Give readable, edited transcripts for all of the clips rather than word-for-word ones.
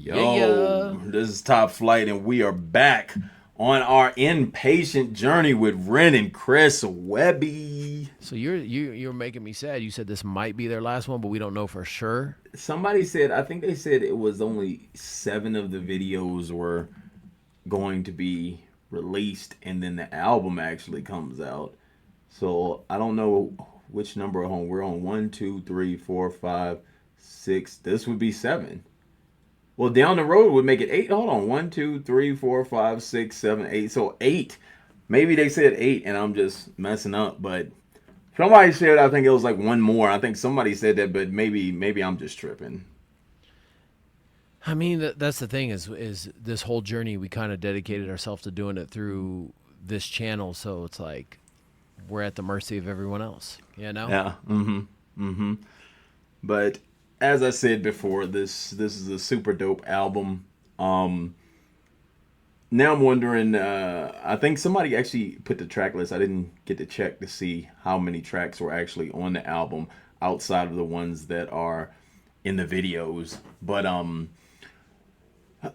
Yo, this is Top Flight, and we are back on our Inpatient journey with Ren and Chris Webby. So you're making me sad. You said this might be their last one, but we don't know for sure. Somebody said, I think they said it was only 7 of the videos were going to be released, and then the album actually comes out. So I don't know which number we're on. 1, 2, 3, 4, 5, 6. This would be 7. Well, down the road would make it 8. Hold on. 1, 2, 3, 4, 5, 6, 7, 8. So 8. Maybe they said 8 and I'm just messing up. But somebody said, I think it was like one more. I think somebody said that, but maybe I'm just tripping. I mean, that's the thing is this whole journey we kind of dedicated ourselves to doing it through this channel. So it's like we're at the mercy of everyone else, you know? Yeah. But as I said before, this is a super dope album. Now I'm wondering, I think somebody actually put the track list. I didn't get to check to see how many tracks were actually on the album outside of the ones that are in the videos. But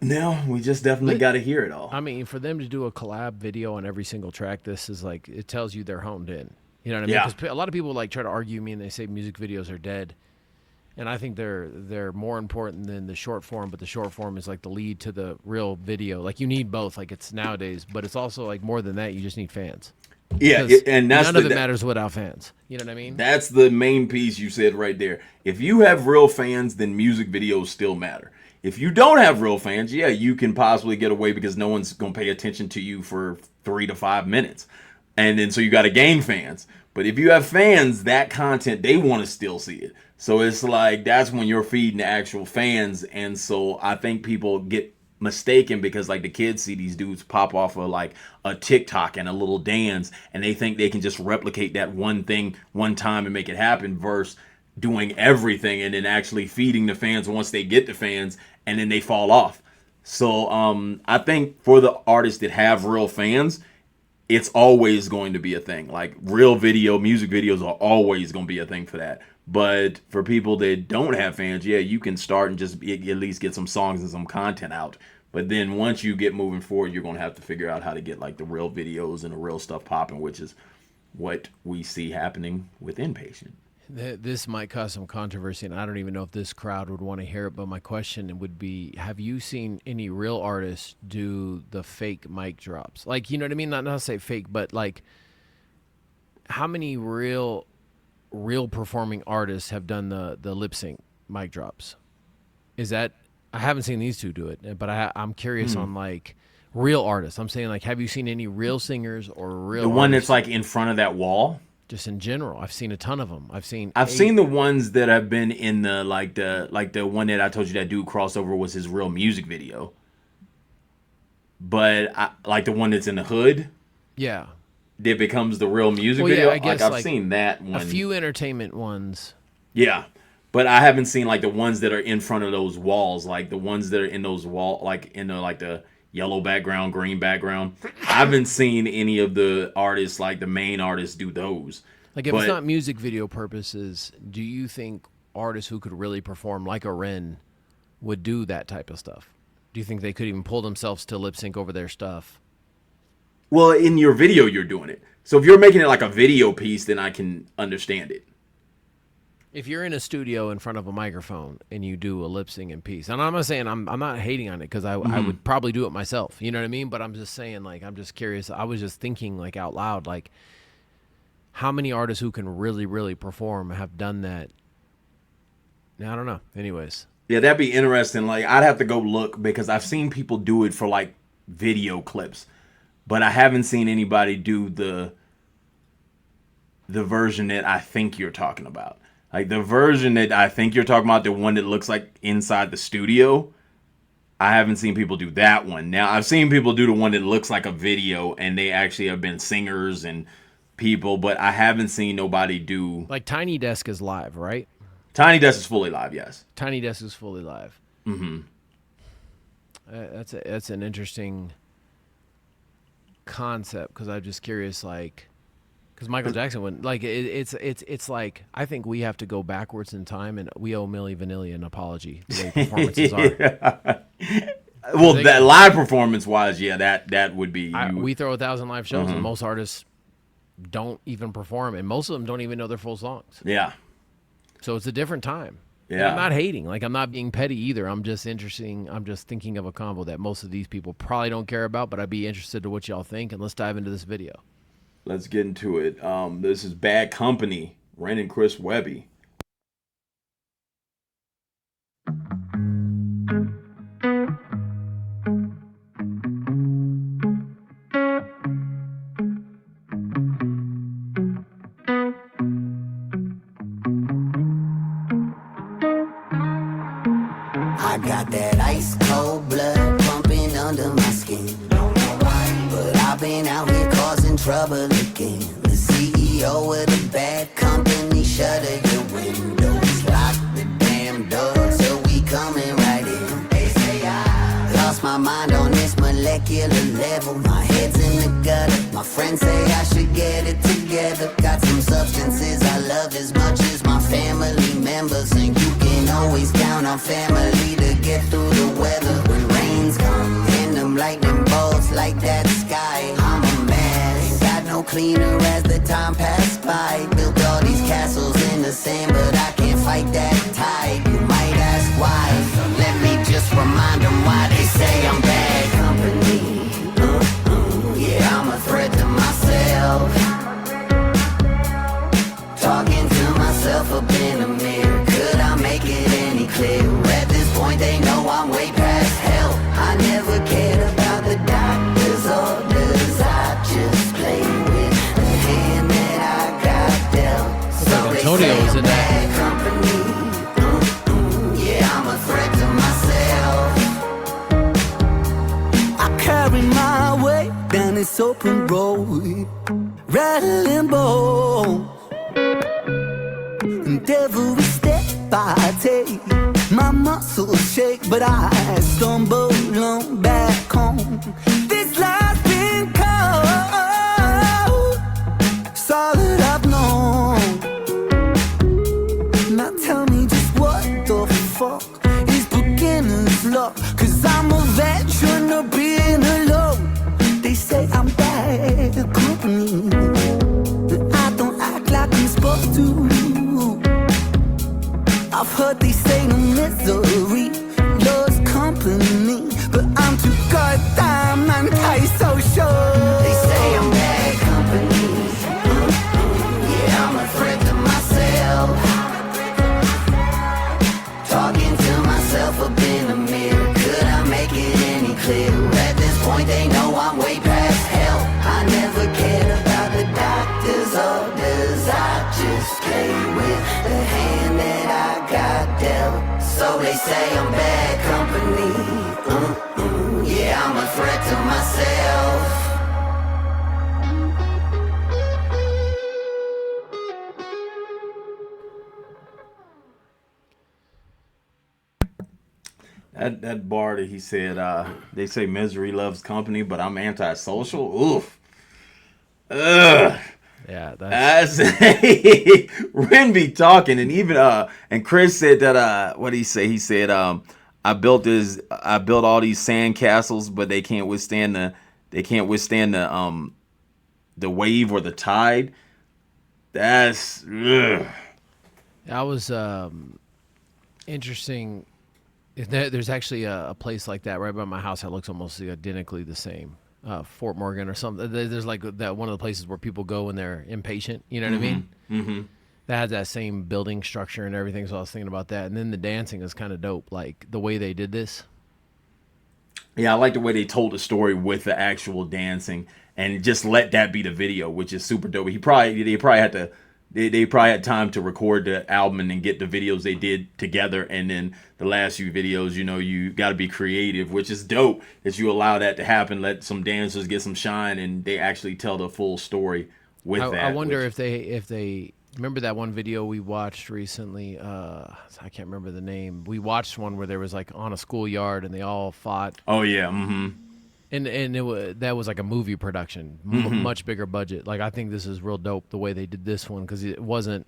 now we just definitely got to hear it all. I mean, for them to do a collab video on every single track, this is like, it tells you they're honed in. You know what I mean? Yeah. Because a lot of people like try to argue me and they say music videos are dead. And I think they're more important than the short form, but the short form is like the lead to the real video. Like you need both, like it's nowadays, but it's also like more than that. You just need fans. Yeah, and that's none of it matters without fans. You know what I mean? That's the main piece you said right there. If you have real fans, then music videos still matter. If you don't have real fans, yeah, you can possibly get away because no one's gonna pay attention to you for 3 to 5 minutes, and then so you got to gain fans. But if you have fans, that content they want to still see it. So it's like that's when you're feeding the actual fans. And so I think people get mistaken because like the kids see these dudes pop off of like a TikTok and a little dance and they think they can just replicate that one thing one time and make it happen versus doing everything and then actually feeding the fans once they get the fans and then they fall off. So I think for the artists that have real fans, it's always going to be a thing. Like real music videos are always going to be a thing for that. But for people that don't have fans, yeah, you can start and just at least get some songs and some content out. But then once you get moving forward, you're going to have to figure out how to get like the real videos and the real stuff popping, which is what we see happening with Inpatient. This might cause some controversy, and I don't even know if this crowd would want to hear it, but my question would be, have you seen any real artists do the fake mic drops? Like, you know what I mean? Not to say fake, but like, how many real performing artists have done the lip sync mic drops? Is that, I haven't seen these two do it, but I'm curious on like real artists. I'm saying like, have you seen any real singers or real The one artists? that's like in front of that wall? Just in general, I've seen a ton of them. I've seen the ones that have been in the like the one that I told you that dude crossover was his real music video. But like the one that's in the hood. Yeah. That becomes the real music video. Yeah, I guess like I've seen that one. A few entertainment ones. Yeah. But I haven't seen like the ones that are in front of those walls, like the ones that are in those like in the yellow background, green background. I haven't seen any of the artists, like the main artists, do those. Like if it's not music video purposes, do you think artists who could really perform like a Ren would do that type of stuff? Do you think they could even pull themselves to lip sync over their stuff? Well, in your video, you're doing it. So if you're making it like a video piece, then I can understand it. If you're in a studio in front of a microphone and you do a lip sync in piece, and I'm not saying I'm not hating on it because I would probably do it myself. You know what I mean? But I'm just saying, like, I'm just curious. I was just thinking like out loud, like, how many artists who can really perform have done that? I don't know. Anyways. Yeah, that'd be interesting. Like, I'd have to go look because I've seen people do it for like video clips, but I haven't seen anybody do the version that I think you're talking about. Like the version that I think you're talking about, the one that looks like inside the studio, I haven't seen people do that one. Now, I've seen people do the one that looks like a video, and they actually have been singers and people, but I haven't seen nobody do... Like Tiny Desk is live, right? Tiny Desk is fully live, yes. Tiny Desk is fully live. Mm-hmm. That's an interesting concept, because I'm just curious, like... Because Michael Jackson wouldn't like it's like I think we have to go backwards in time, and we owe Milli Vanilli an apology the way performances are. Well, that live performance wise, yeah, that would be. We throw 1,000 live shows, and most artists don't even perform, and most of them don't even know their full songs. Yeah. So it's a different time. Yeah. And I'm not hating. Like, I'm not being petty either. I'm just thinking of a combo that most of these people probably don't care about, but I'd be interested to what y'all think, and let's dive into this video. Let's get into it. This is Bad Company, Ren and Chris Webby. I got that ice cold blood pumping under my skin. But I've been out here causing trouble again. The CEO of the bad company, shutter your windows, lock the damn door, so we coming right in. They say I lost my mind on this molecular level. My head's in the gutter. My friends say I should get it together. Got some substances I love as much as my family members, and you can always count on family to get through the weather. When rains come and them lightning bolts like that sky, I'm a mess. Got no cleaner as the time passed by. Built all these castles in the sand, but I can't fight that tide. You might ask why. Let me just remind them why they say I'm bad company. Yeah, I'm a threat to myself. Talking to myself up in the mirror. Could I make it any clearer? At this point they know I'm way past help. I never cared about the doctor's orders. I just play with the hand that I got dealt. So they Antonio say was I'm in that. bad company. Yeah, I'm a threat to myself. I carry my weight down this open road, rattling bones. And every step I take, my muscles shake, but I stumble on back home. This life's been cold, it's all that I've known. Now tell me just what the fuck is beginner's luck? Cause I'm a veteran of being alone. They say I'm bad company, but I don't act like I'm supposed to. I've heard they say no misery loves company, but I'm too goddamn anti-social. They say I'm bad company. Yeah, I'm a threat to myself. Talking to myself up in the mirror. Could I make it any clearer? At this point they know I'm way past help. I never cared about the doctor's orders. I just play with the hand that I got dealt. So they say I'm bad company. Yeah, I'm a threat to myself. That bar that he said, they say misery loves company, but I'm antisocial. Oof. Ugh. Yeah, that's Ren be talking, and even and Chris said that what did he say? He said I built all these sand castles, but they can't withstand the wave or the tide. That's ugh. That was interesting. There's actually a place like that right by my house that looks almost identically the same. Fort Morgan or something. There's like that one of the places where people go when they're impatient. You know what I mean? Mm-hmm. That has that same building structure and everything. So I was thinking about that. And then the dancing is kind of dope. Like the way they did this. Yeah, I like the way they told the story with the actual dancing and just let that be the video, which is super dope. They probably had time to record the album and then get the videos they did together, and then the last few videos, you got to be creative, which is dope that you allow that to happen. Let some dancers get some shine, and they actually tell the full story with that. I wonder if they remember that one video we watched recently. I can't remember the name. We watched one where there was like on a schoolyard and they all fought. Oh yeah, mm-hmm. And that was like a movie production, much bigger budget. Like I think this is real dope the way they did this one because it wasn't.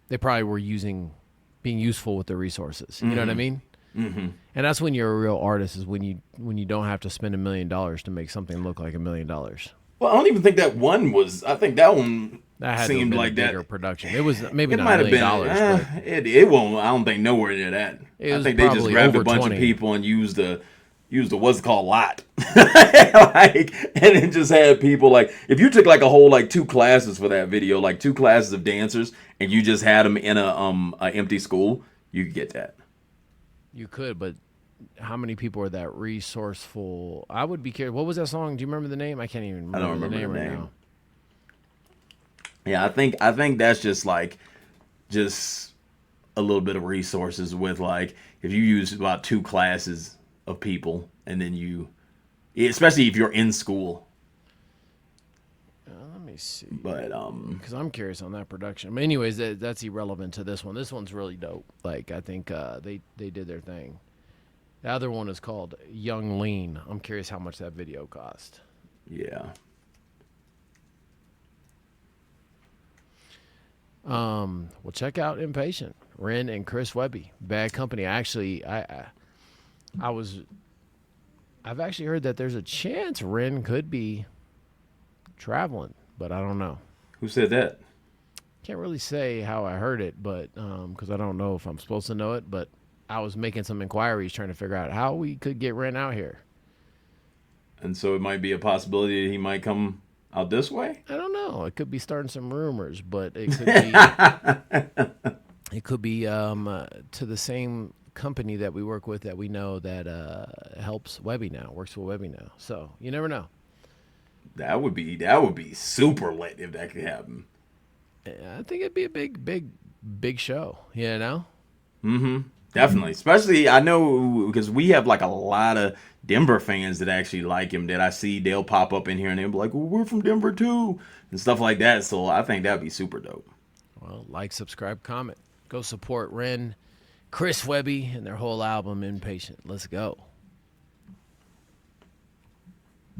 They probably were being useful with their resources. You know what I mean? Mm-hmm. And that's when you're a real artist is when you don't have to spend $1 million to make something look like $1 million. Well, I don't even think that one was. I think that one That had seemed to have like been a bigger that. production. It was maybe It not might $1 have million, been. but It won't. I don't think nowhere near that. It I was think they just probably grabbed a over bunch 20. of people and used the what's it called lot, like, and it just had people like if you took like a whole like 2 classes for that video, like 2 classes of dancers, and you just had them in a empty school, you could get that. you could. But how many people are that resourceful? I would be curious. What was that song? Do you remember the name? I can't even remember, I don't remember the name the right name. now. Yeah, I think that's just like just a little bit of resources with like if you use about 2 classes of people and then especially if you're in school. Let me see. But Because I'm curious on that production. But anyways, that's irrelevant to this one. This one's really dope. Like I think they did their thing. The other one is called Young Lean. I'm curious how much that video cost. yeah. Well, check out Impatient, Ren and Chris Webby, Bad Company. Actually, I've actually heard that there's a chance Ren could be traveling, but I don't know. Who said that? Can't really say how I heard it, but because I don't know if I'm supposed to know it. But I was making some inquiries trying to figure out how we could get Ren out here. And so it might be a possibility that he might come out this way. I don't know. It could be starting some rumors, but it could be it could be to the same company that we work with that we know that helps Webby now, works with Webby now. So you never know. That would be super lit if that could happen. I think it'd be a big show. You know. Definitely. Especially, I know, because we have like a lot of Denver fans that actually like him that I see they'll pop up in here and they'll be like, well, we're from Denver too, and stuff like that. So I think that'd be super dope. Well, like, subscribe, comment. Go support Ren, Chris Webby, and their whole album, Inpatient. Let's go.